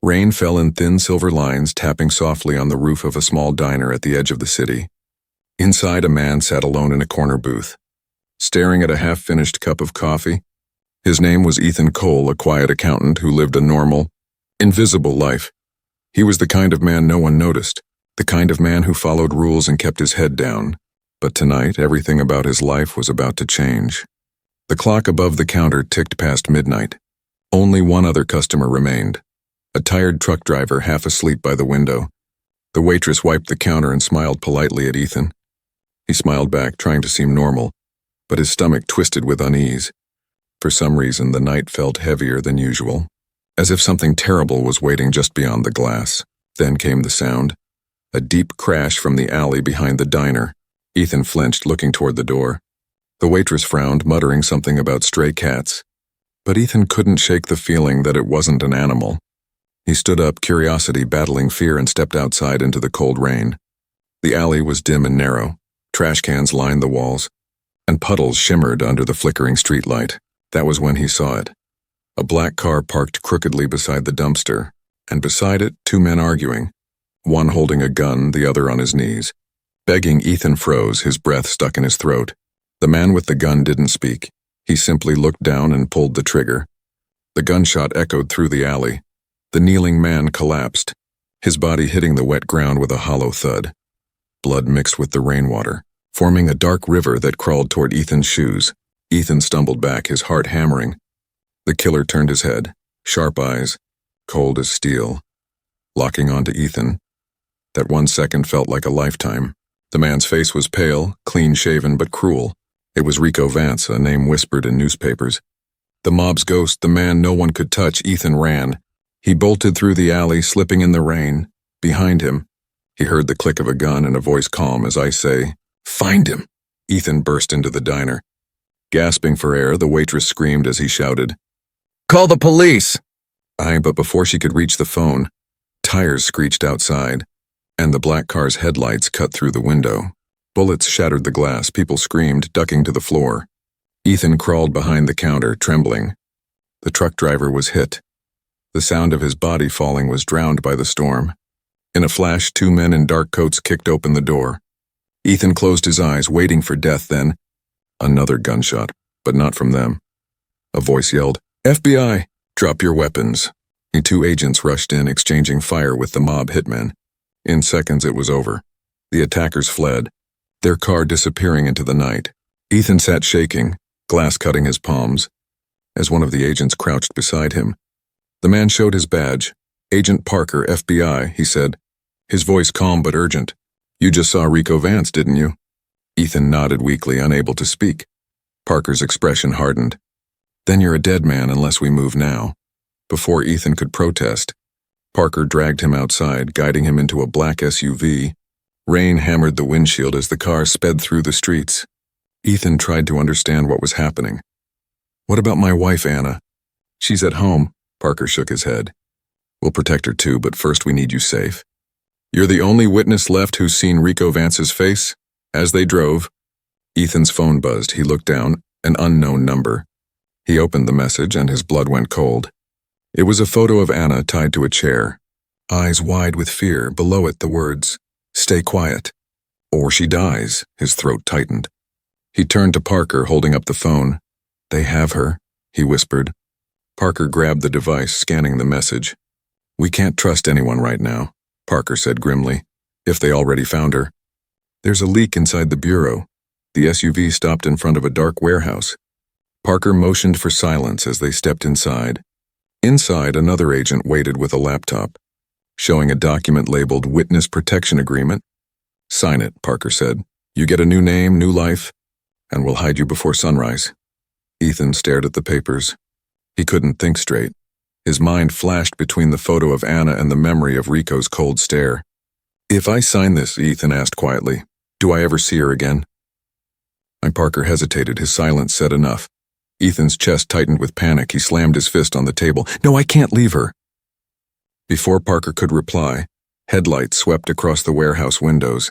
Rain fell in thin silver lines, tapping softly on the roof of a small diner at the edge of the city. Inside, a man sat alone in a corner booth, staring at a half-finished cup of coffee. His name was Ethan Cole, a quiet accountant who lived a normal, invisible life. He was the kind of man no one noticed, the kind of man who followed rules and kept his head down. But tonight, everything about his life was about to change. The clock above the counter ticked past midnight. Only one other customer remained, a tired truck driver half asleep by the window. The waitress wiped the counter and smiled politely at Ethan. He smiled back, trying to seem normal, but his stomach twisted with unease. For some reason, the night felt heavier than usual, as if something terrible was waiting just beyond the glass. Then came the sound, a deep crash from the alley behind the diner. Ethan flinched, looking toward the door. The waitress frowned, muttering something about stray cats. But Ethan couldn't shake the feeling that it wasn't an animal. He stood up, curiosity battling fear, and stepped outside into the cold rain. The alley was dim and narrow. Trash cans lined the walls, and puddles shimmered under the flickering streetlight. That was when he saw it. A black car parked crookedly beside the dumpster, and beside it, two men arguing, one holding a gun, the other on his knees. Begging, Ethan froze, his breath stuck in his throat. The man with the gun didn't speak. He simply looked down and pulled the trigger. The gunshot echoed through the alley. The kneeling man collapsed, his body hitting the wet ground with a hollow thud. Blood mixed with the rainwater, forming a dark river that crawled toward Ethan's shoes. Ethan stumbled back, his heart hammering. The killer turned his head, sharp eyes, cold as steel, locking onto Ethan. That 1 second felt like a lifetime. The man's face was pale, clean-shaven, but cruel. It was Rico Vance, a name whispered in newspapers. The mob's ghost, the man no one could touch. Ethan ran. He bolted through the alley, slipping in the rain. Behind him, he heard the click of a gun and a voice calm as I say, "Find him!" Ethan burst into the diner. Gasping for air, the waitress screamed as he shouted, "Call the police!" But before she could reach the phone, tires screeched outside, and the black car's headlights cut through the window. Bullets shattered the glass, people screamed, ducking to the floor. Ethan crawled behind the counter, trembling. The truck driver was hit. The sound of his body falling was drowned by the storm. In a flash, two men in dark coats kicked open the door. Ethan closed his eyes, waiting for death, then another gunshot, but not from them. A voice yelled, "FBI, drop your weapons." The two agents rushed in, exchanging fire with the mob hitmen. In seconds, it was over. The attackers fled, their car disappearing into the night. Ethan sat shaking, glass cutting his palms, as one of the agents crouched beside him. The man showed his badge. "Agent Parker, FBI," he said, his voice calm but urgent. "You just saw Rico Vance, didn't you?" Ethan nodded weakly, unable to speak. Parker's expression hardened. "Then you're a dead man unless we move now." Before Ethan could protest, Parker dragged him outside, guiding him into a black SUV. Rain hammered the windshield as the car sped through the streets. Ethan tried to understand what was happening. "What about my wife, Anna?" "She's at home." Parker shook his head. "We'll protect her too, but first we need you safe." "You're the only witness left who's seen Rico Vance's face?" As they drove, Ethan's phone buzzed. He looked down, an unknown number. He opened the message and his blood went cold. It was a photo of Anna tied to a chair, eyes wide with fear. Below it, the words, "Stay quiet, or she dies." His throat tightened. He turned to Parker, holding up the phone. "They have her," he whispered. Parker grabbed the device, scanning the message. "We can't trust anyone right now," Parker said grimly, "if they already found her. There's a leak inside the bureau." The SUV stopped in front of a dark warehouse. Parker motioned for silence as they stepped inside. Inside, another agent waited with a laptop, showing a document labeled Witness Protection Agreement. "Sign it," Parker said. "You get a new name, new life, and we'll hide you before sunrise." Ethan stared at the papers. He couldn't think straight. His mind flashed between the photo of Anna and the memory of Rico's cold stare. "If I sign this," Ethan asked quietly, "do I ever see her again?" Parker hesitated. His silence said enough. Ethan's chest tightened with panic. He slammed his fist on the table. "No, I can't leave her." Before Parker could reply, headlights swept across the warehouse windows.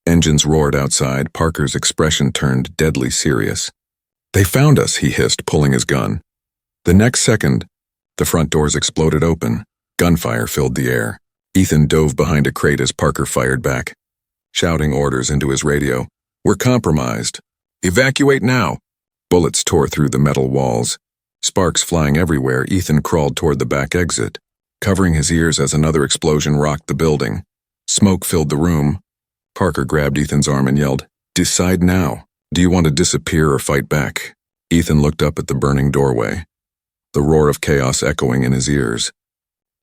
Engines roared outside. Parker's expression turned deadly serious. "They found us," he hissed, pulling his gun. The next second, the front doors exploded open. Gunfire filled the air. Ethan dove behind a crate as Parker fired back, shouting orders into his radio. "We're compromised. Evacuate now." Bullets tore through the metal walls. Sparks flying everywhere, Ethan crawled toward the back exit, covering his ears as another explosion rocked the building. Smoke filled the room. Parker grabbed Ethan's arm and yelled, "Decide now. Do you want to disappear or fight back?" Ethan looked up at the burning doorway, the roar of chaos echoing in his ears.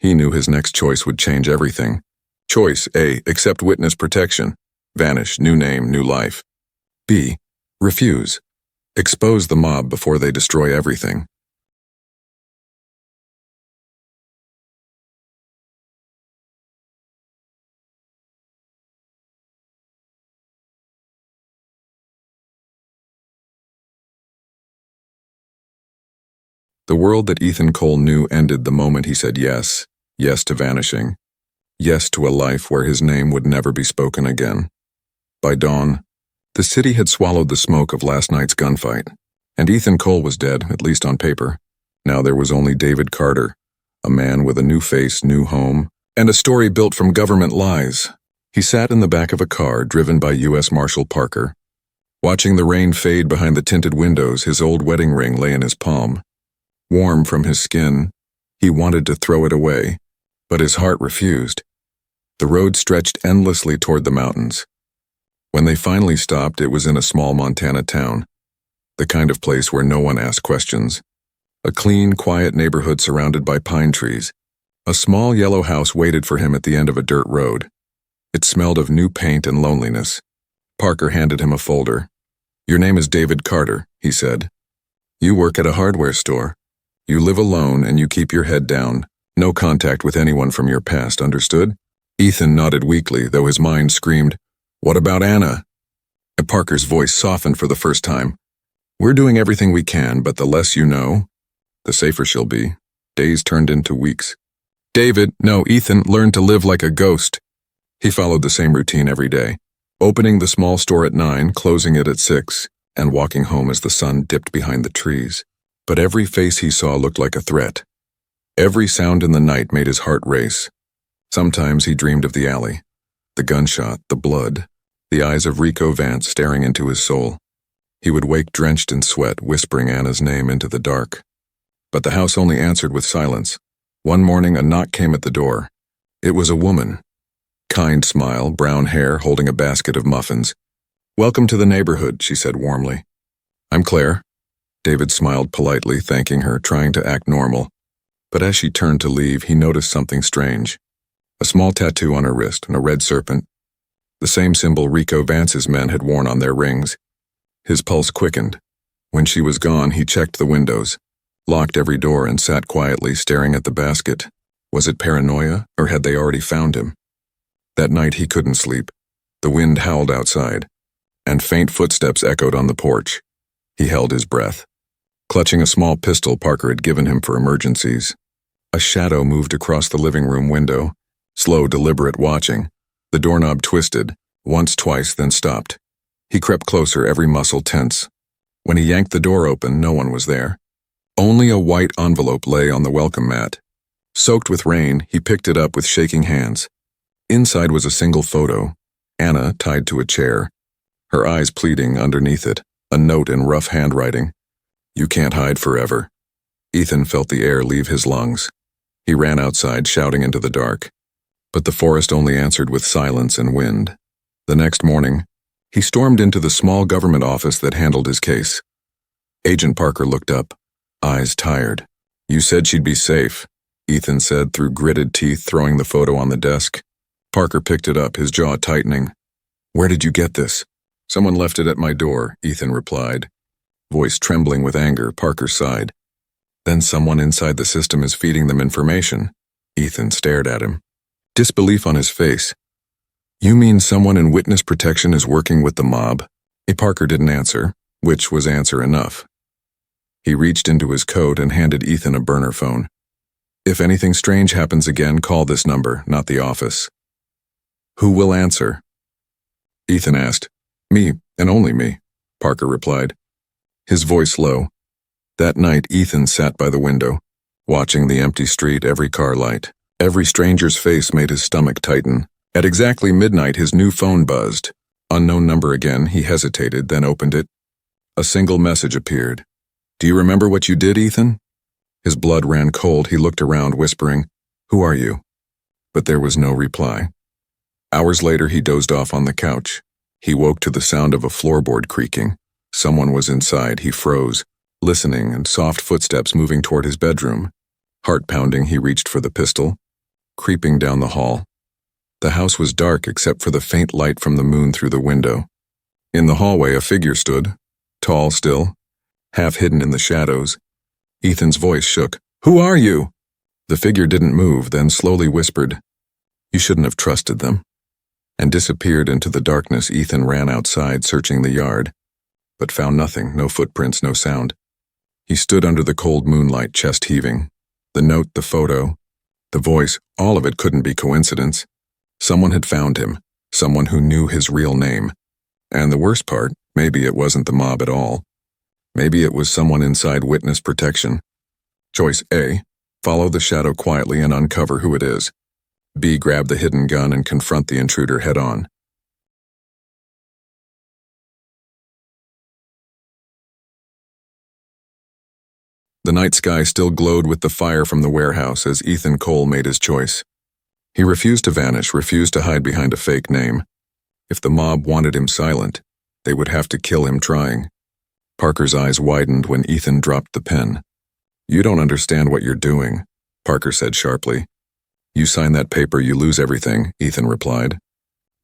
He knew his next choice would change everything. Choice A. Accept witness protection. Vanish, new name, new life. B. Refuse. Expose the mob before they destroy everything. The world that Ethan Cole knew ended the moment he said yes. Yes to vanishing. Yes to a life where his name would never be spoken again. By dawn, the city had swallowed the smoke of last night's gunfight, and Ethan Cole was dead, at least on paper. Now there was only David Carter, a man with a new face, new home, and a story built from government lies. He sat in the back of a car driven by U.S. Marshal Parker. Watching the rain fade behind the tinted windows, his old wedding ring lay in his palm. Warm from his skin, he wanted to throw it away, but his heart refused. The road stretched endlessly toward the mountains. When they finally stopped, it was in a small Montana town, the kind of place where no one asked questions. A clean, quiet neighborhood surrounded by pine trees. A small yellow house waited for him at the end of a dirt road. It smelled of new paint and loneliness. Parker handed him a folder. "Your name is David Carter," he said. "You work at a hardware store. You live alone and you keep your head down. No contact with anyone from your past, understood?" Ethan nodded weakly, though his mind screamed, "What about Anna?" Parker's voice softened for the first time. "We're doing everything we can, but the less you know, the safer she'll be." Days turned into weeks. Ethan learned to live like a ghost. He followed the same routine every day, opening the small store at 9, closing it at 6, and walking home as the sun dipped behind the trees. But every face he saw looked like a threat. Every sound in the night made his heart race. Sometimes he dreamed of the alley, the gunshot, the blood, the eyes of Rico Vance staring into his soul. He would wake drenched in sweat, whispering Anna's name into the dark. But the house only answered with silence. One morning, a knock came at the door. It was a woman. Kind smile, brown hair, holding a basket of muffins. "Welcome to the neighborhood," she said warmly. "I'm Claire." David smiled politely, thanking her, trying to act normal. But as she turned to leave, he noticed something strange. A small tattoo on her wrist and a red serpent. The same symbol Rico Vance's men had worn on their rings. His pulse quickened. When she was gone, he checked the windows, locked every door, and sat quietly staring at the basket. Was it paranoia, or had they already found him? That night he couldn't sleep. The wind howled outside, and faint footsteps echoed on the porch. He held his breath, clutching a small pistol Parker had given him for emergencies. A shadow moved across the living room window, slow, deliberate watching. The doorknob twisted, once, twice, then stopped. He crept closer, every muscle tense. When he yanked the door open, no one was there. Only a white envelope lay on the welcome mat. Soaked with rain, he picked it up with shaking hands. Inside was a single photo, Anna tied to a chair, her eyes pleading underneath it, a note in rough handwriting. "You can't hide forever." Ethan felt the air leave his lungs. He ran outside, shouting into the dark. But the forest only answered with silence and wind. The next morning, he stormed into the small government office that handled his case. Agent Parker looked up, eyes tired. "You said she'd be safe," Ethan said through gritted teeth, throwing the photo on the desk. Parker picked it up, his jaw tightening. "Where did you get this?" "Someone left it at my door," Ethan replied. Voice trembling with anger, Parker sighed. "Then someone inside the system is feeding them information." Ethan stared at him, disbelief on his face. "You mean someone in witness protection is working with the mob?" Parker didn't answer, which was answer enough. He reached into his coat and handed Ethan a burner phone. "If anything strange happens again, call this number, not the office." "Who will answer?" Ethan asked. "Me, and only me," Parker replied, his voice low. That night, Ethan sat by the window, watching the empty street, every car light, Every stranger's face made his stomach tighten. At exactly midnight, his new phone buzzed. Unknown number again, he hesitated, then opened it. A single message appeared. "Do you remember what you did, Ethan?" His blood ran cold. He looked around, whispering, "Who are you?" But there was no reply. Hours later, he dozed off on the couch. He woke to the sound of a floorboard creaking. Someone was inside. He froze, listening, and soft footsteps moving toward his bedroom. Heart pounding, he reached for the pistol, creeping down the hall. The house was dark except for the faint light from the moon through the window. In the hallway, a figure stood, tall still, half hidden in the shadows. Ethan's voice shook. "Who are you?" The figure didn't move, then slowly whispered, "You shouldn't have trusted them," and disappeared into the darkness. Ethan ran outside, searching the yard, but found nothing, no footprints, no sound. He stood under the cold moonlight, chest heaving. The note, the photo, the voice, all of it couldn't be coincidence. Someone had found him, someone who knew his real name. And the worst part, maybe it wasn't the mob at all. Maybe it was someone inside witness protection. Choice A, follow the shadow quietly and uncover who it is. B, grab the hidden gun and confront the intruder head-on. The night sky still glowed with the fire from the warehouse as Ethan Cole made his choice. He refused to vanish, refused to hide behind a fake name. If the mob wanted him silent, they would have to kill him trying. Parker's eyes widened when Ethan dropped the pen. "You don't understand what you're doing," Parker said sharply. "You sign that paper, you lose everything," Ethan replied.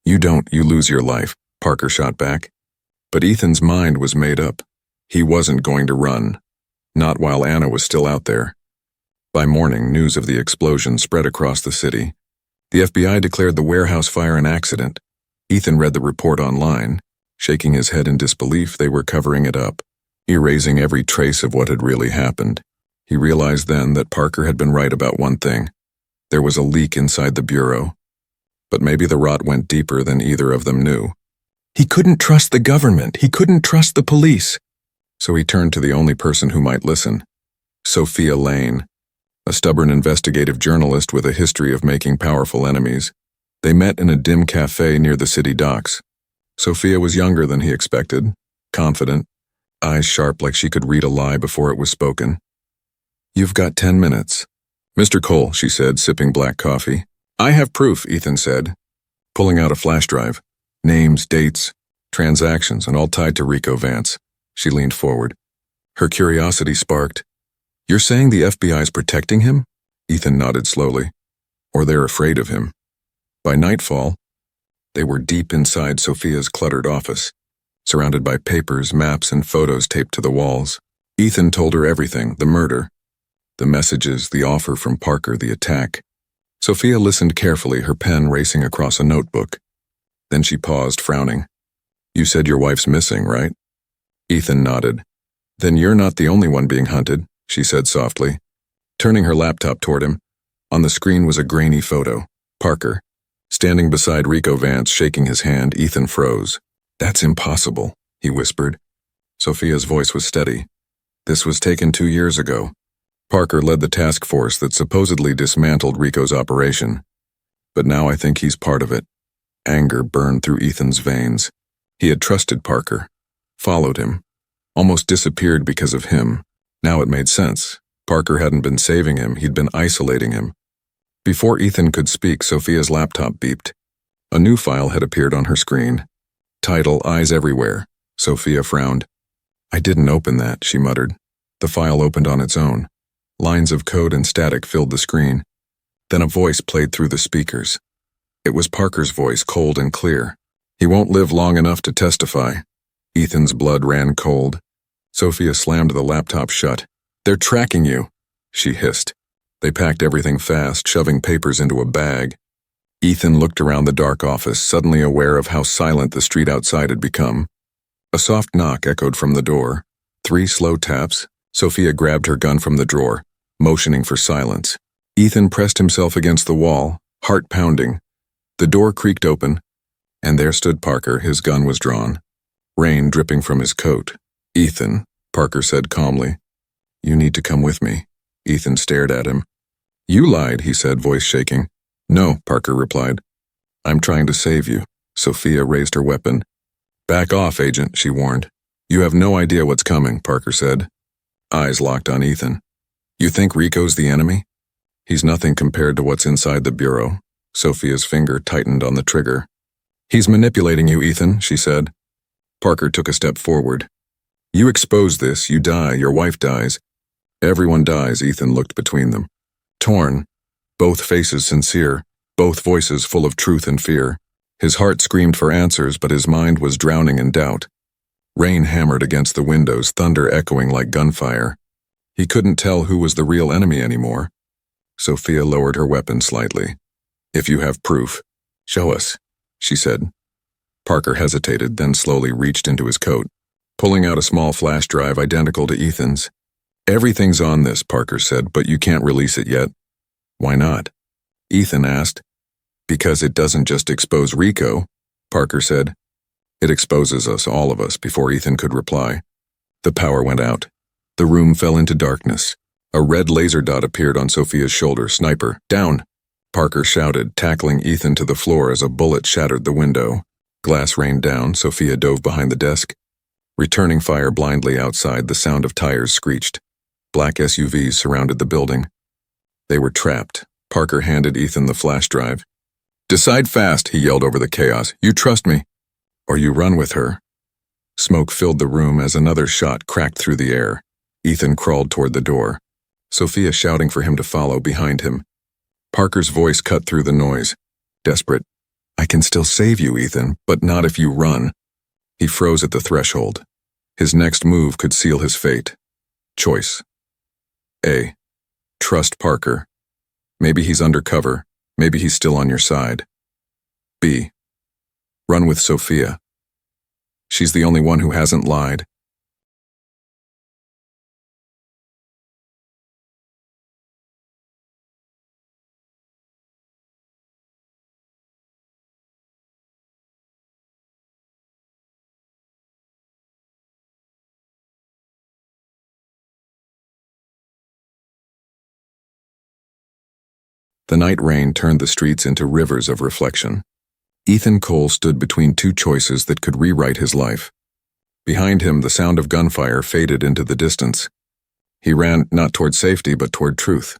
"You don't, you lose your life," Parker shot back. But Ethan's mind was made up. He wasn't going to run. Not while Anna was still out there. By morning, news of the explosion spread across the city. The FBI declared the warehouse fire an accident. Ethan read the report online. Shaking his head in disbelief, they were covering it up, erasing every trace of what had really happened. He realized then that Parker had been right about one thing. There was a leak inside the bureau. But maybe the rot went deeper than either of them knew. He couldn't trust the government. He couldn't trust the police. So he turned to the only person who might listen. Sophia Lane, a stubborn investigative journalist with a history of making powerful enemies. They met in a dim cafe near the city docks. Sophia was younger than he expected, confident, eyes sharp like she could read a lie before it was spoken. "You've got 10 minutes. "Mr. Cole," she said, sipping black coffee. "I have proof," Ethan said, pulling out a flash drive. Names, dates, transactions, and all tied to Rico Vance. She leaned forward. Her curiosity sparked. "You're saying the FBI's protecting him?" Ethan nodded slowly. "Or they're afraid of him." By nightfall, they were deep inside Sophia's cluttered office, surrounded by papers, maps, and photos taped to the walls. Ethan told her everything, the murder, the messages, the offer from Parker, the attack. Sophia listened carefully, her pen racing across a notebook. Then she paused, frowning. "You said your wife's missing, right?" Ethan nodded. "Then you're not the only one being hunted," she said softly. Turning her laptop toward him, on the screen was a grainy photo. Parker, standing beside Rico Vance, shaking his hand. Ethan froze. "That's impossible," he whispered. Sophia's voice was steady. "This was taken 2 years ago. Parker led the task force that supposedly dismantled Rico's operation. But now I think he's part of it." Anger burned through Ethan's veins. He had trusted Parker, followed him, almost disappeared because of him. Now it made sense. Parker hadn't been saving him, he'd been isolating him. Before Ethan could speak, Sophia's laptop beeped. A new file had appeared on her screen. Title, "Eyes Everywhere." Sophia frowned. "I didn't open that," she muttered. The file opened on its own. Lines of code and static filled the screen. Then a voice played through the speakers. It was Parker's voice, cold and clear. "He won't live long enough to testify." Ethan's blood ran cold. Sophia slammed the laptop shut. "They're tracking you," she hissed. They packed everything fast, shoving papers into a bag. Ethan looked around the dark office, suddenly aware of how silent the street outside had become. A soft knock echoed from the door. 3 slow taps. Sophia grabbed her gun from the drawer, motioning for silence. Ethan pressed himself against the wall, heart pounding. The door creaked open, and there stood Parker, his gun was drawn. Rain dripping from his coat. "Ethan," Parker said calmly. "You need to come with me." Ethan stared at him. You lied, he said, voice shaking. No, Parker replied. I'm trying to save you. Sophia raised her weapon. Back off, Agent, she warned. You have no idea what's coming, Parker said. Eyes locked on Ethan. You think Rico's the enemy? He's nothing compared to what's inside the bureau. Sophia's finger tightened on the trigger. He's manipulating you, Ethan, she said. Parker took a step forward. You expose this, you die, your wife dies. Everyone dies, Ethan looked between them. Torn, both faces sincere, both voices full of truth and fear. His heart screamed for answers, but his mind was drowning in doubt. Rain hammered against the windows, thunder echoing like gunfire. He couldn't tell who was the real enemy anymore. Sophia lowered her weapon slightly. If you have proof, show us, she said. Parker hesitated, then slowly reached into his coat, pulling out a small flash drive identical to Ethan's. Everything's on this, Parker said, but you can't release it yet. Why not? Ethan asked. Because it doesn't just expose Rico, Parker said. It exposes us, all of us, before Ethan could reply. The power went out. The room fell into darkness. A red laser dot appeared on Sophia's shoulder. Sniper, down! Parker shouted, tackling Ethan to the floor as a bullet shattered the window. Glass rained down. Sophia dove behind the desk. Returning fire blindly outside, the sound of tires screeched. Black SUVs surrounded the building. They were trapped. Parker handed Ethan the flash drive. Decide fast, he yelled over the chaos. You trust me, or you run with her. Smoke filled the room as another shot cracked through the air. Ethan crawled toward the door, Sophia shouting for him to follow behind him. Parker's voice cut through the noise. Desperate. I can still save you, Ethan, but not if you run. He froze at the threshold. His next move could seal his fate. Choice. A. Trust Parker. Maybe he's undercover. Maybe he's still on your side. B. Run with Sophia. She's the only one who hasn't lied. The night rain turned the streets into rivers of reflection. Ethan Cole stood between two choices that could rewrite his life. Behind him, the sound of gunfire faded into the distance. He ran not toward safety, but toward truth.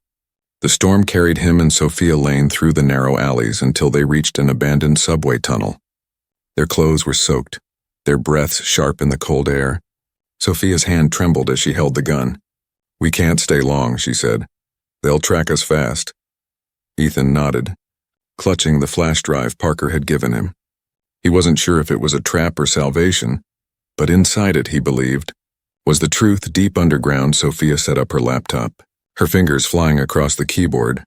The storm carried him and Sophia Lane through the narrow alleys until they reached an abandoned subway tunnel. Their clothes were soaked, their breaths sharp in the cold air. Sophia's hand trembled as she held the gun. We can't stay long, she said. They'll track us fast. Ethan nodded, clutching the flash drive Parker had given him. He wasn't sure if it was a trap or salvation, but inside it, he believed, was the truth deep underground. Sophia set up her laptop, her fingers flying across the keyboard.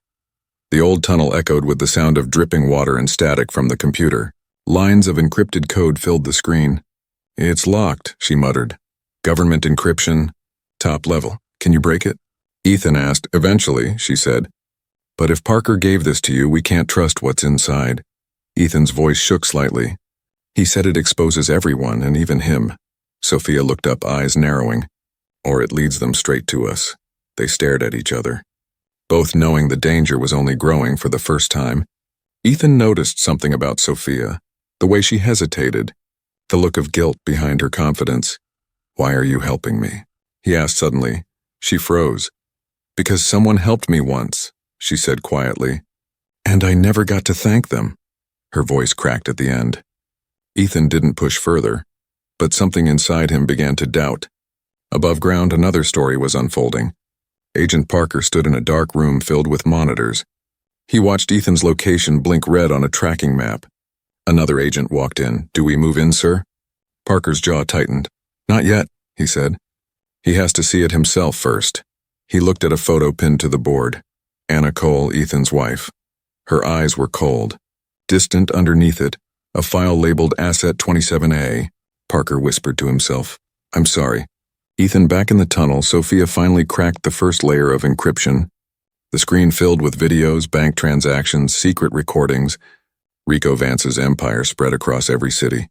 The old tunnel echoed with the sound of dripping water and static from the computer. Lines of encrypted code filled the screen. It's locked, she muttered. Government encryption, top level. Can you break it? Ethan asked. Eventually, she said. But if Parker gave this to you, we can't trust what's inside. Ethan's voice shook slightly. He said it exposes everyone, and even him. Sophia looked up, eyes narrowing. Or it leads them straight to us. They stared at each other, both knowing the danger was only growing for the first time. Ethan noticed something about Sophia, the way she hesitated, the look of guilt behind her confidence. Why are you helping me? He asked suddenly. She froze. Because someone helped me once, she said quietly. And I never got to thank them. Her voice cracked at the end. Ethan didn't push further, but something inside him began to doubt. Above ground, another story was unfolding. Agent Parker stood in a dark room filled with monitors. He watched Ethan's location blink red on a tracking map. Another agent walked in. Do we move in, sir? Parker's jaw tightened. Not yet, he said. He has to see it himself first. He looked at a photo pinned to the board. Anna Cole, Ethan's wife. Her eyes were cold. Distant underneath it, a file labeled Asset 27A. Parker whispered to himself. I'm sorry. Ethan back in the tunnel, Sophia finally cracked the first layer of encryption. The screen filled with videos, bank transactions, secret recordings. Rico Vance's empire spread across every city.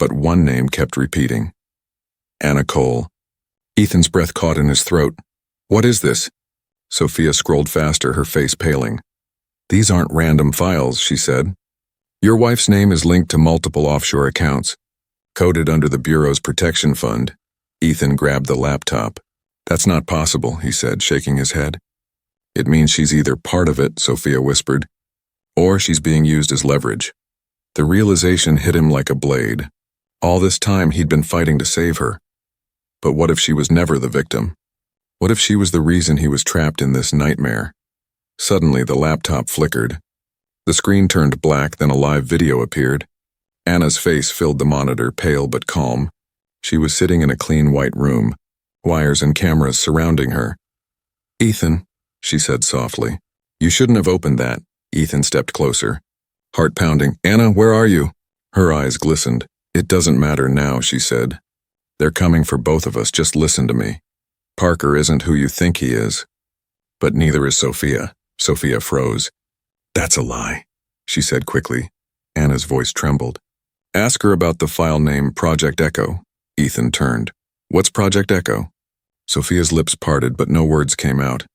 But one name kept repeating. Anna Cole. Ethan's breath caught in his throat. What is this? Sophia scrolled faster, her face paling. "These aren't random files," she said. "Your wife's name is linked to multiple offshore accounts, coded under the Bureau's protection fund." Ethan grabbed the laptop. "That's not possible," he said, shaking his head. "It means she's either part of it," Sophia whispered, "or she's being used as leverage." The realization hit him like a blade. All this time he'd been fighting to save her. But what if she was never the victim? What if she was the reason he was trapped in this nightmare? Suddenly the laptop flickered. The screen turned black, then a live video appeared. Anna's face filled the monitor, pale but calm. She was sitting in a clean white room, wires and cameras surrounding her. "Ethan," she said softly. "You shouldn't have opened that." Ethan stepped closer, heart pounding. "Anna, where are you?" Her eyes glistened. "It doesn't matter now," she said. "They're coming for both of us. Just listen to me. Parker isn't who you think he is. But neither is Sophia." Sophia froze. "That's a lie," she said quickly. Anna's voice trembled. "Ask her about the file name Project Echo." Ethan turned. "What's Project Echo?" Sophia's lips parted, but no words came out.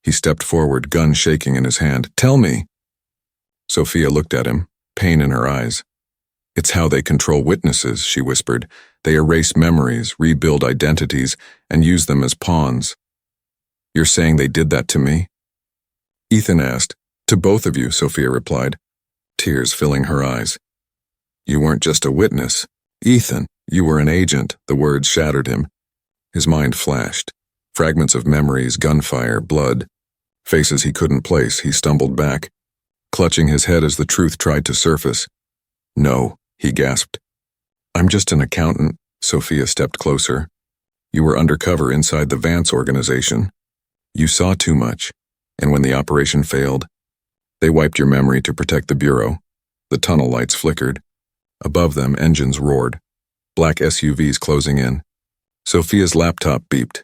He stepped forward, gun shaking in his hand. "Tell me." Sophia looked at him, pain in her eyes. "It's how they control witnesses," she whispered. "They erase memories, rebuild identities, and use them as pawns." "You're saying they did that to me?" Ethan asked. "To both of you," Sophia replied, tears filling her eyes. "You weren't just a witness, Ethan. You were an agent." The words shattered him. His mind flashed. Fragments of memories, gunfire, blood, faces he couldn't place. He stumbled back, clutching his head as the truth tried to surface. "No," he gasped. "I'm just an accountant." Sophia stepped closer. "You were undercover inside the Vance organization. You saw too much, and when the operation failed, they wiped your memory to protect the Bureau." The tunnel lights flickered. Above them, engines roared. Black SUVs closing in. Sophia's laptop beeped.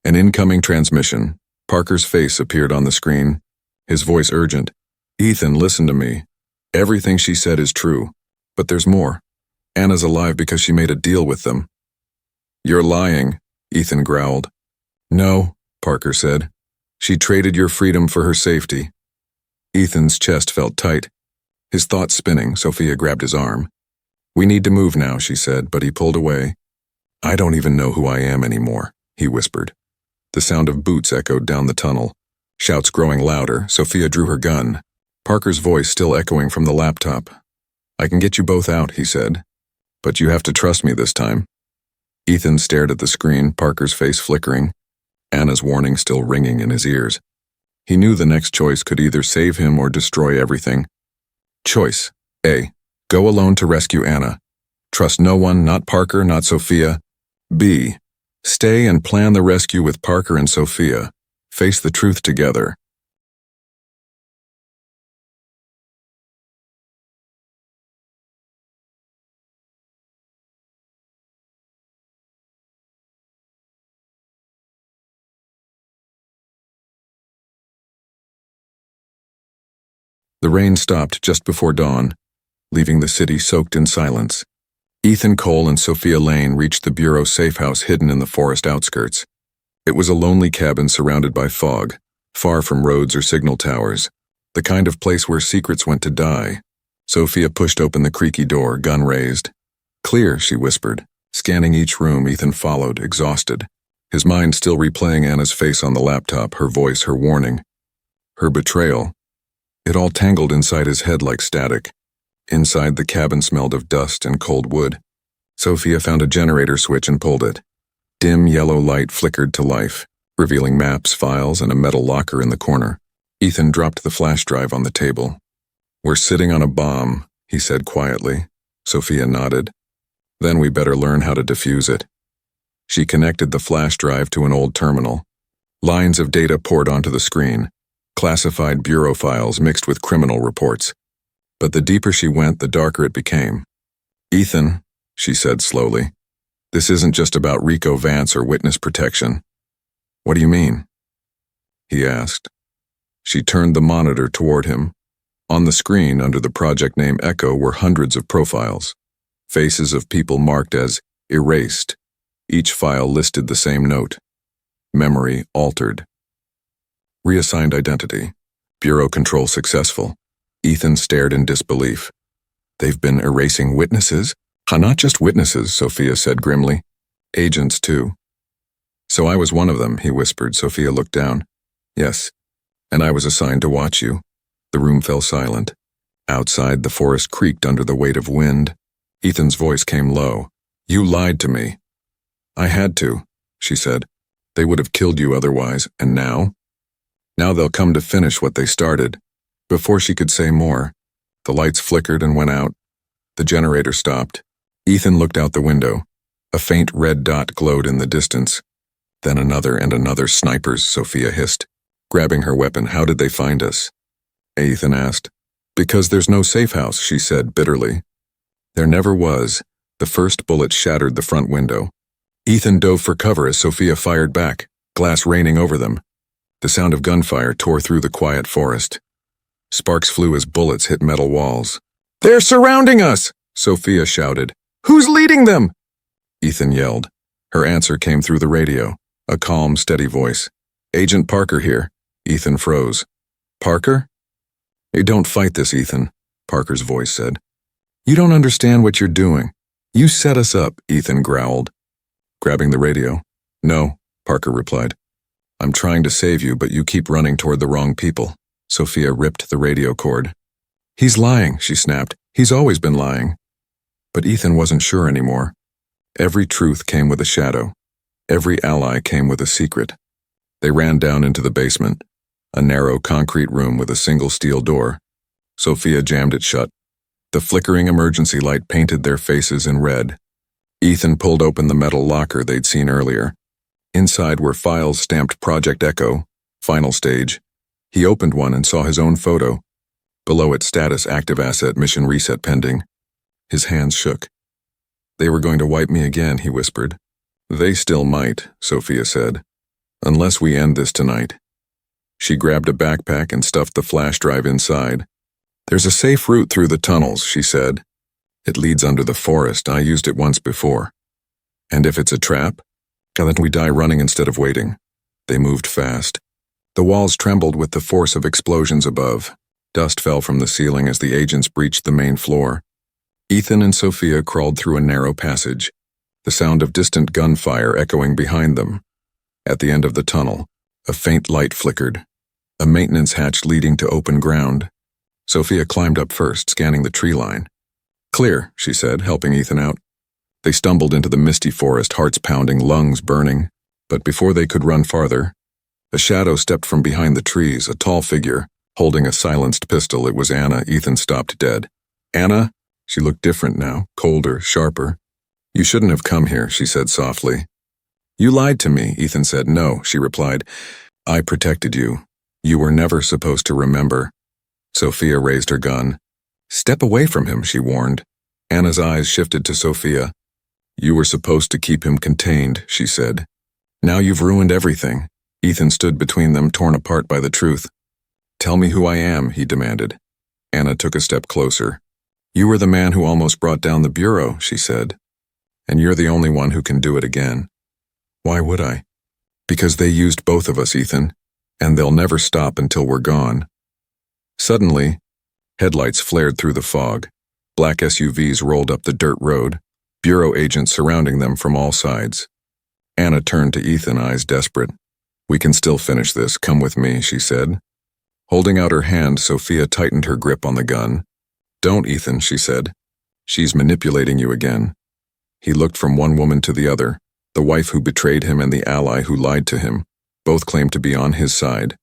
An incoming transmission. Parker's face appeared on the screen, his voice urgent. "Ethan, listen to me. Everything she said is true. But there's more. Anna's alive because she made a deal with them." "You're lying," Ethan growled. "No," Parker said. "She traded your freedom for her safety." Ethan's chest felt tight, his thoughts spinning. Sophia grabbed his arm. "We need to move now," she said, but he pulled away. "I don't even know who I am anymore," he whispered. The sound of boots echoed down the tunnel, shouts growing louder. Sophia drew her gun, Parker's voice still echoing from the laptop. "I can get you both out," he said. "But you have to trust me this time." Ethan stared at the screen, Parker's face flickering, Anna's warning still ringing in his ears. He knew the next choice could either save him or destroy everything. Choice A. Go alone to rescue Anna. Trust no one, not Parker, not Sophia. B. Stay and plan the rescue with Parker and Sophia. Face the truth together. The rain stopped just before dawn, leaving the city soaked in silence. Ethan Cole and Sophia Lane reached the Bureau safe house hidden in the forest outskirts. It was a lonely cabin surrounded by fog, far from roads or signal towers, the kind of place where secrets went to die. Sophia pushed open the creaky door, gun raised. "Clear," she whispered. Scanning each room, Ethan followed, exhausted, his mind still replaying Anna's face on the laptop, her voice, her warning, her betrayal. It all tangled inside his head like static. Inside, the cabin smelled of dust and cold wood. Sophia found a generator switch and pulled it. Dim yellow light flickered to life, revealing maps, files, and a metal locker in the corner. Ethan dropped the flash drive on the table. "We're sitting on a bomb," he said quietly. Sophia nodded. "Then we better learn how to defuse it." She connected the flash drive to an old terminal. Lines of data poured onto the screen, classified bureau files mixed with criminal reports. But the deeper she went, the darker it became. "Ethan," she said slowly, "this isn't just about Rico Vance or witness protection." "What do you mean?" he asked. She turned the monitor toward him. On the screen, under the project name Echo, were hundreds of profiles, faces of people marked as erased. Each file listed the same note: memory altered. Reassigned identity. Bureau control successful. Ethan stared in disbelief. They've been erasing witnesses? Not just witnesses, Sophia said grimly. Agents, too. So I was one of them, he whispered. Sophia looked down. Yes. And I was assigned to watch you. The room fell silent. Outside, the forest creaked under the weight of wind. Ethan's voice came low. You lied to me. I had to, she said. They would have killed you otherwise, and now? Now they'll come to finish what they started. Before she could say more, the lights flickered and went out. The generator stopped. Ethan looked out the window. A faint red dot glowed in the distance. Then another and another. Snipers, Sophia hissed. Grabbing her weapon, how did they find us? Ethan asked. Because there's no safe house, she said bitterly. There never was. The first bullet shattered the front window. Ethan dove for cover as Sophia fired back, glass raining over them. The sound of gunfire tore through the quiet forest. Sparks flew as bullets hit metal walls. They're surrounding us, Sophia shouted. Who's leading them? Ethan yelled. Her answer came through the radio, a calm, steady voice. Agent Parker here. Ethan froze. Parker? You don't fight this, Ethan, Parker's voice said. You don't understand what you're doing. You set us up, Ethan growled. Grabbing the radio. No, Parker replied. I'm trying to save you, but you keep running toward the wrong people. Sophia ripped the radio cord. He's lying, she snapped. He's always been lying. But Ethan wasn't sure anymore. Every truth came with a shadow. Every ally came with a secret. They ran down into the basement, a narrow concrete room with a single steel door. Sophia jammed it shut. The flickering emergency light painted their faces in red. Ethan pulled open the metal locker they'd seen earlier. Inside were files stamped Project Echo, final stage. He opened one and saw his own photo. Below it, status active asset mission reset pending. His hands shook. They were going to wipe me again, he whispered. They still might, Sophia said. Unless we end this tonight. She grabbed a backpack and stuffed the flash drive inside. There's a safe route through the tunnels, she said. It leads under the forest. I used it once before. And if it's a trap? Then we die running instead of waiting. They moved fast. The walls trembled with the force of explosions above. Dust fell from the ceiling as the agents breached the main floor. Ethan and Sophia crawled through a narrow passage, the sound of distant gunfire echoing behind them. At the end of the tunnel, a faint light flickered, a maintenance hatch leading to open ground. Sophia climbed up first, scanning the tree line. Clear, she said, helping Ethan out. They stumbled into the misty forest, hearts pounding, lungs burning. But before they could run farther, a shadow stepped from behind the trees, a tall figure, holding a silenced pistol. It was Anna. Ethan stopped dead. Anna? She looked different now, colder, sharper. You shouldn't have come here, she said softly. You lied to me, Ethan said. No, she replied. I protected you. You were never supposed to remember. Sophia raised her gun. Step away from him, she warned. Anna's eyes shifted to Sophia. You were supposed to keep him contained, she said. Now you've ruined everything. Ethan stood between them, torn apart by the truth. Tell me who I am, he demanded. Anna took a step closer. You were the man who almost brought down the Bureau, she said. And you're the only one who can do it again. Why would I? Because they used both of us, Ethan, and they'll never stop until we're gone. Suddenly, headlights flared through the fog. Black SUVs rolled up the dirt road, Bureau agents surrounding them from all sides. Anna turned to Ethan, eyes desperate. We can still finish this. Come with me, she said. Holding out her hand, Sophia tightened her grip on the gun. Don't, Ethan, she said. She's manipulating you again. He looked from one woman to the other, the wife who betrayed him and the ally who lied to him. Both claimed to be on his side.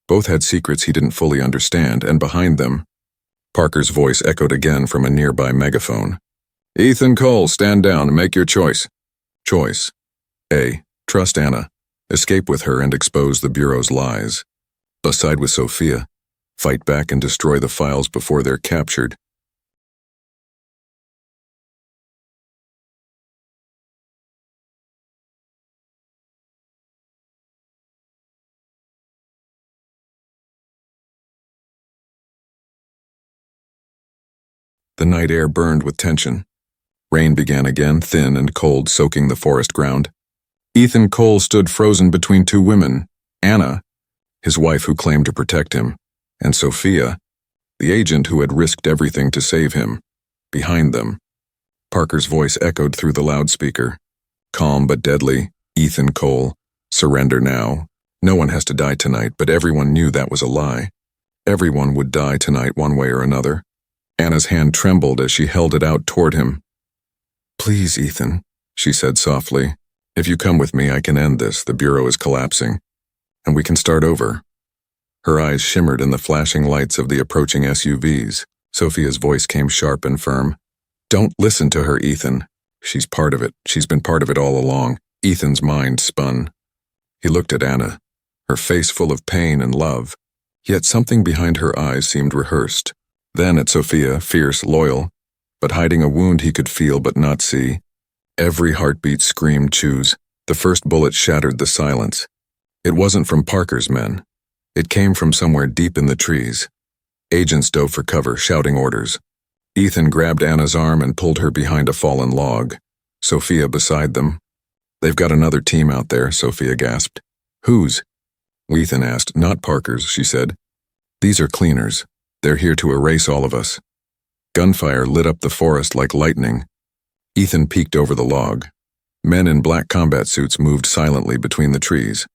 Both had secrets he didn't fully understand, and behind them, Parker's voice echoed again from a nearby megaphone. Ethan Cole, stand down and make your choice. Choice. A. Trust Anna. Escape with her and expose the Bureau's lies. Side with Sophia. Fight back and destroy the files before they're captured. The night air burned with tension. Rain began again, thin and cold, soaking the forest ground. Ethan Cole stood frozen between two women. Anna, his wife who claimed to protect him, and Sophia, the agent who had risked everything to save him, behind them. Parker's voice echoed through the loudspeaker. Calm but deadly, Ethan Cole, surrender now. No one has to die tonight, but everyone knew that was a lie. Everyone would die tonight one way or another. Anna's hand trembled as she held it out toward him. Please, Ethan, she said softly. If you come with me, I can end this. The bureau is collapsing, and we can start over. Her eyes shimmered in the flashing lights of the approaching SUVs. Sophia's voice came sharp and firm. Don't listen to her, Ethan. She's part of it. She's been part of it all along. Ethan's mind spun. He looked at Anna, her face full of pain and love, yet something behind her eyes seemed rehearsed. Then at Sophia, fierce, loyal, but hiding a wound he could feel but not see. Every heartbeat screamed choose. The first bullet shattered the silence. It wasn't from Parker's men. It came from somewhere deep in the trees. Agents dove for cover, shouting orders. Ethan grabbed Anna's arm and pulled her behind a fallen log. Sophia beside them. They've got another team out there, Sophia gasped. Whose? Ethan asked. Not Parker's, she said. These are cleaners. They're here to erase all of us. Gunfire lit up the forest like lightning. Ethan peeked over the log. Men in black combat suits moved silently between the trees.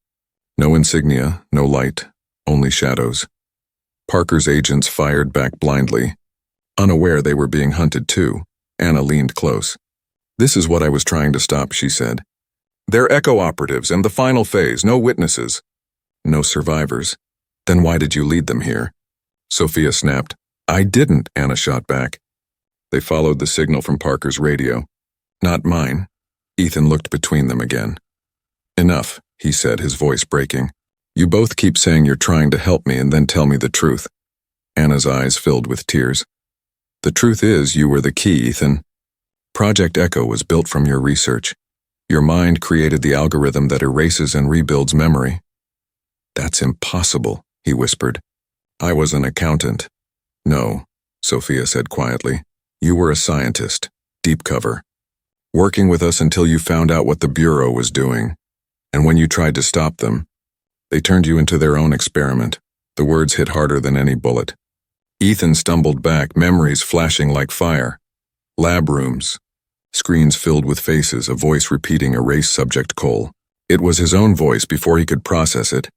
No insignia, no light, only shadows. Parker's agents fired back blindly. Unaware they were being hunted too, Anna leaned close. This is what I was trying to stop, she said. They're echo operatives and the final phase, no witnesses. No survivors. Then why did you lead them here? Sophia snapped. I didn't, Anna shot back. They followed the signal from Parker's radio. Not mine. Ethan looked between them again. Enough, he said, his voice breaking. You both keep saying you're trying to help me and then tell me the truth. Anna's eyes filled with tears. The truth is, you were the key, Ethan. Project Echo was built from your research. Your mind created the algorithm that erases and rebuilds memory. That's impossible, he whispered. I was an accountant. No, Sophia said quietly. You were a scientist, deep cover, working with us until you found out what the Bureau was doing. And when you tried to stop them, they turned you into their own experiment. The words hit harder than any bullet. Ethan stumbled back, memories flashing like fire. Lab rooms, screens filled with faces, a voice repeating erase subject Cole. It was his own voice before he could process it.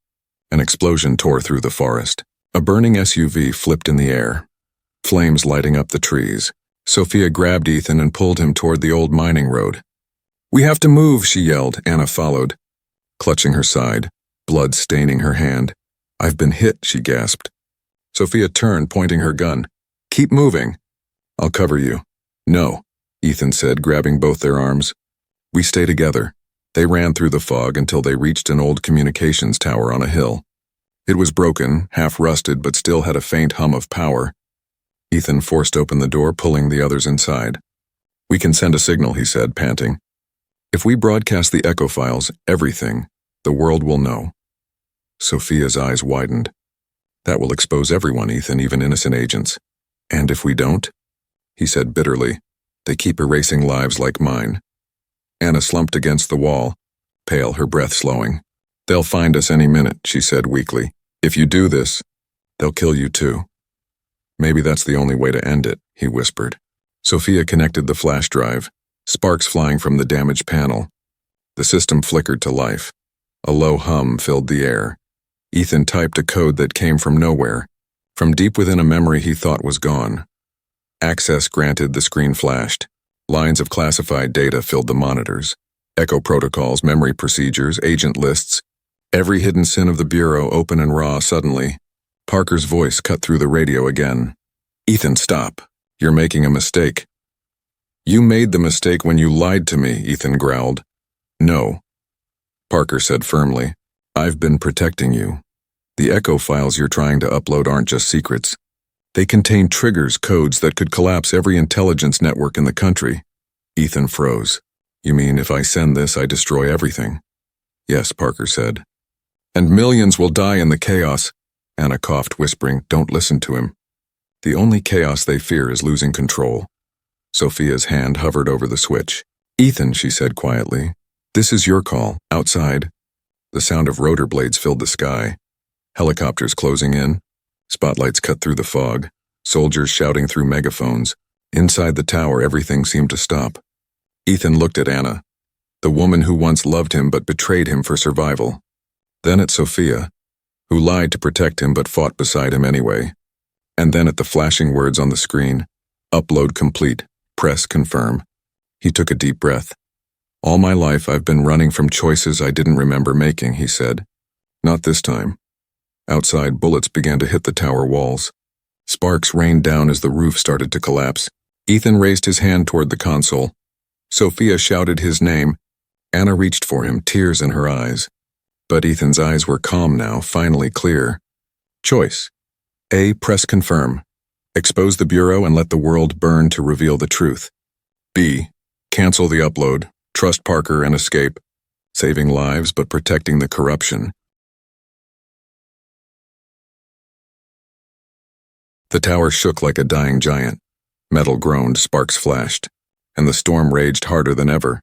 An explosion tore through the forest. A burning SUV flipped in the air, flames lighting up the trees. Sophia grabbed Ethan and pulled him toward the old mining road. We have to move, she yelled. Anna followed, clutching her side, blood staining her hand. I've been hit, she gasped. Sophia turned, pointing her gun. Keep moving. I'll cover you. No, Ethan said, grabbing both their arms. We stay together. They ran through the fog until they reached an old communications tower on a hill. It was broken, half rusted, but still had a faint hum of power. Ethan forced open the door, pulling the others inside. We can send a signal, he said, panting. If we broadcast the echo files, everything, the world will know. Sophia's eyes widened. That will expose everyone, Ethan, even innocent agents. And if we don't? He said bitterly. They keep erasing lives like mine. Anna slumped against the wall, pale, her breath slowing. They'll find us any minute, she said weakly. If you do this, they'll kill you too. Maybe that's the only way to end it, he whispered. Sophia connected the flash drive, sparks flying from the damaged panel. The system flickered to life. A low hum filled the air. Ethan typed a code that came from nowhere, from deep within a memory he thought was gone. Access granted, the screen flashed. Lines of classified data filled the monitors. Echo protocols, memory procedures, agent lists. Every hidden sin of the Bureau open and raw suddenly. Parker's voice cut through the radio again. Ethan, stop. You're making a mistake. You made the mistake when you lied to me, Ethan growled. No. Parker said firmly. I've been protecting you. The echo files you're trying to upload aren't just secrets. They contain triggers, codes that could collapse every intelligence network in the country. Ethan froze. You mean if I send this, I destroy everything? Yes, Parker said. And millions will die in the chaos. Anna coughed, whispering, don't listen to him. The only chaos they fear is losing control. Sophia's hand hovered over the switch. Ethan, she said quietly, this is your call, outside. The sound of rotor blades filled the sky. Helicopters closing in. Spotlights cut through the fog. Soldiers shouting through megaphones. Inside the tower, everything seemed to stop. Ethan looked at Anna, the woman who once loved him but betrayed him for survival. Then at Sophia, who lied to protect him but fought beside him anyway. And then at the flashing words on the screen. Upload complete. Press confirm. He took a deep breath. All my life I've been running from choices I didn't remember making, he said. Not this time. Outside, bullets began to hit the tower walls. Sparks rained down as the roof started to collapse. Ethan raised his hand toward the console. Sophia shouted his name. Anna reached for him, tears in her eyes. But Ethan's eyes were calm now, finally clear. Choice. A. Press confirm. Expose the Bureau and let the world burn to reveal the truth. B. Cancel the upload. Trust Parker and escape. Saving lives but protecting the corruption. The tower shook like a dying giant. Metal groaned, sparks flashed, and the storm raged harder than ever.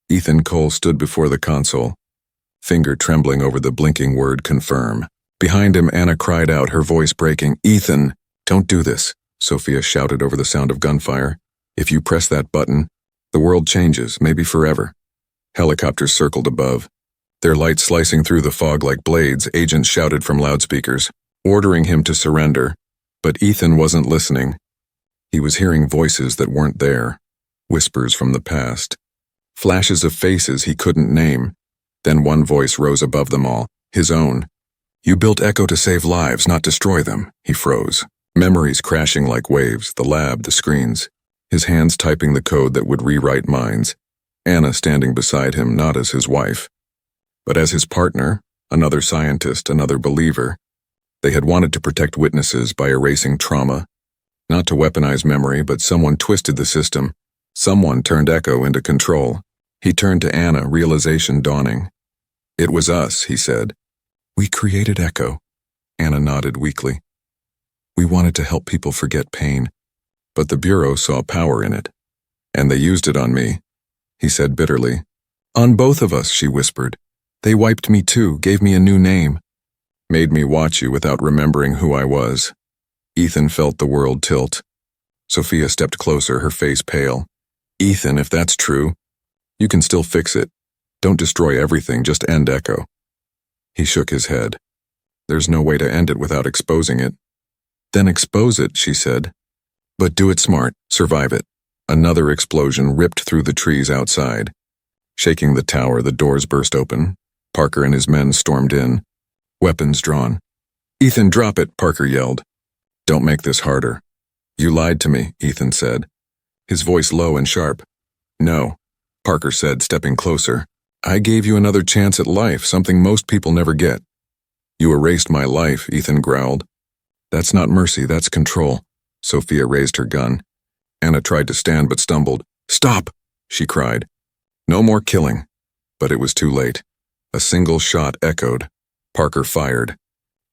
Ethan Cole stood before the console, finger trembling over the blinking word confirm. Behind him, Anna cried out, her voice breaking. Ethan, don't do this, Sophia shouted over the sound of gunfire. If you press that button, the world changes, maybe forever. Helicopters circled above, their lights slicing through the fog like blades. Agents shouted from loudspeakers, ordering him to surrender. But Ethan wasn't listening. He was hearing voices that weren't there, whispers from the past, flashes of faces he couldn't name. Then one voice rose above them all, his own. You built Echo to save lives, not destroy them. He froze, memories crashing like waves, the lab, the screens, his hands typing the code that would rewrite minds. Anna standing beside him, not as his wife, but as his partner, another scientist, another believer. They had wanted to protect witnesses by erasing trauma, not to weaponize memory, but someone twisted the system. Someone turned Echo into control. He turned to Anna, realization dawning. It was us, he said. We created Echo. Anna nodded weakly. We wanted to help people forget pain, but the Bureau saw power in it. And they used it on me, he said bitterly. On both of us, she whispered. They wiped me too, gave me a new name. Made me watch you without remembering who I was. Ethan felt the world tilt. Sophia stepped closer, her face pale. Ethan, if that's true, you can still fix it. Don't destroy everything, just end Echo. He shook his head. There's no way to end it without exposing it. Then expose it, she said. But do it smart, survive it. Another explosion ripped through the trees outside. Shaking the tower, the doors burst open. Parker and his men stormed in, weapons drawn. Ethan, drop it, Parker yelled. Don't make this harder. You lied to me, Ethan said, his voice low and sharp. No, Parker said, stepping closer. I gave you another chance at life, something most people never get. You erased my life, Ethan growled. That's not mercy, that's control. Sophia raised her gun. Anna tried to stand but stumbled. Stop, she cried. No more killing. But it was too late. A single shot echoed. Parker fired.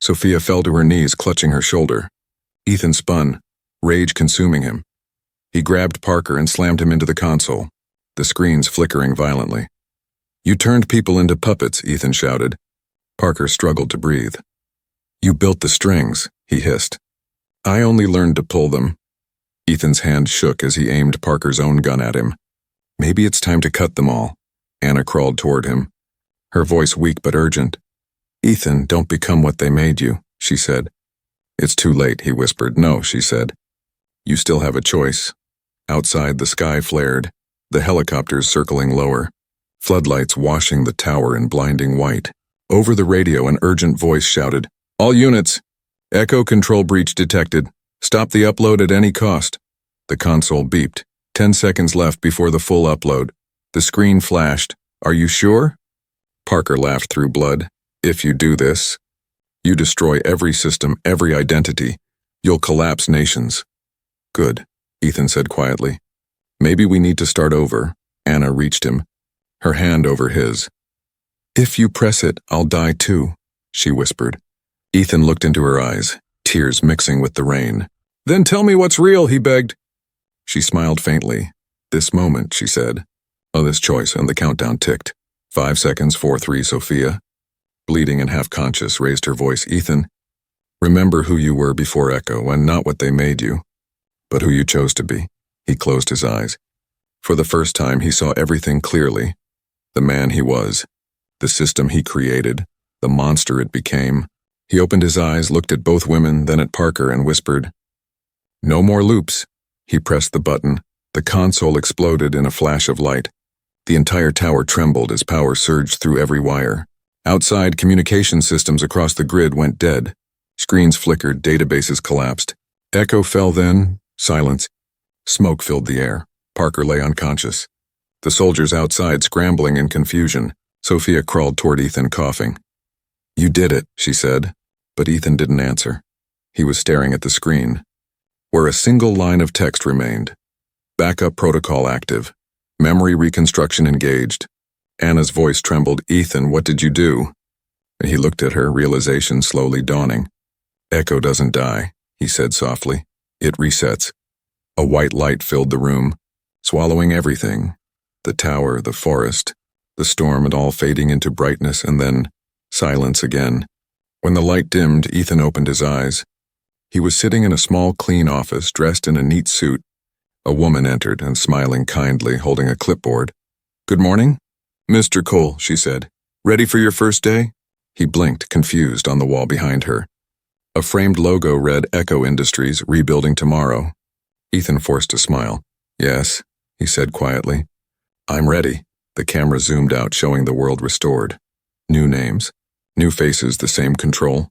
Sophia fell to her knees, clutching her shoulder. Ethan spun, rage consuming him. He grabbed Parker and slammed him into the console, the screens flickering violently. You turned people into puppets, Ethan shouted. Parker struggled to breathe. You built the strings, he hissed. I only learned to pull them. Ethan's hand shook as he aimed Parker's own gun at him. Maybe it's time to cut them all. Anna crawled toward him, her voice weak but urgent. Ethan, don't become what they made you, she said. It's too late, he whispered. No, she said. You still have a choice. Outside, the sky flared, the helicopters circling lower, floodlights washing the tower in blinding white. Over the radio, an urgent voice shouted, All units! Echo control breach detected. Stop the upload at any cost. The console beeped. 10 seconds left before the full upload. The screen flashed. Are you sure? Parker laughed through blood. If you do this, you destroy every system, every identity. You'll collapse nations. Good, Ethan said quietly. Maybe we need to start over. Anna reached him, her hand over his. If you press it, I'll die too, she whispered. Ethan looked into her eyes, tears mixing with the rain. Then tell me what's real, he begged. She smiled faintly. This moment, she said. Oh, this choice, and the countdown ticked. 5 seconds, 4-3, Sophia. bleeding and half-conscious, raised her voice. Ethan, remember who you were before Echo, and not what they made you, but who you chose to be. He closed his eyes. For the first time, he saw everything clearly. The man he was, the system he created, the monster it became. He opened his eyes, looked at both women, then at Parker, and whispered, "No more loops." He pressed the button. The console exploded in a flash of light. The entire tower trembled as power surged through every wire. Outside, communication systems across the grid went dead. Screens flickered, databases collapsed. Echo fell then, silence. Smoke filled the air. Parker lay unconscious. The soldiers outside scrambling in confusion. Sophia crawled toward Ethan, coughing. "You did it," she said, but Ethan didn't answer. He was staring at the screen, where a single line of text remained. Backup protocol active. Memory reconstruction engaged. Anna's voice trembled. "Ethan, what did you do?" He looked at her, realization slowly dawning. "Echo doesn't die," he said softly. "It resets." A white light filled the room, swallowing everything. The tower, the forest, the storm, and all fading into brightness, and then silence again. When the light dimmed, Ethan opened his eyes. He was sitting in a small, clean office, dressed in a neat suit. A woman entered, and smiling kindly, holding a clipboard. "Good morning." "Mr. Cole," she said. "Ready for your first day?" He blinked, confused, on the wall behind her. A framed logo read Echo Industries, rebuilding tomorrow. Ethan forced a smile. "Yes," he said quietly. "I'm ready." The camera zoomed out, showing the world restored. New names. New faces, the same control.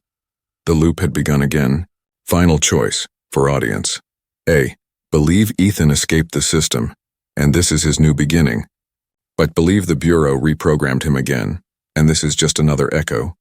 The loop had begun again. Final choice, for audience. A. Believe Ethan escaped the system, and this is his new beginning. But believe the Bureau reprogrammed him again, and this is just another Echo.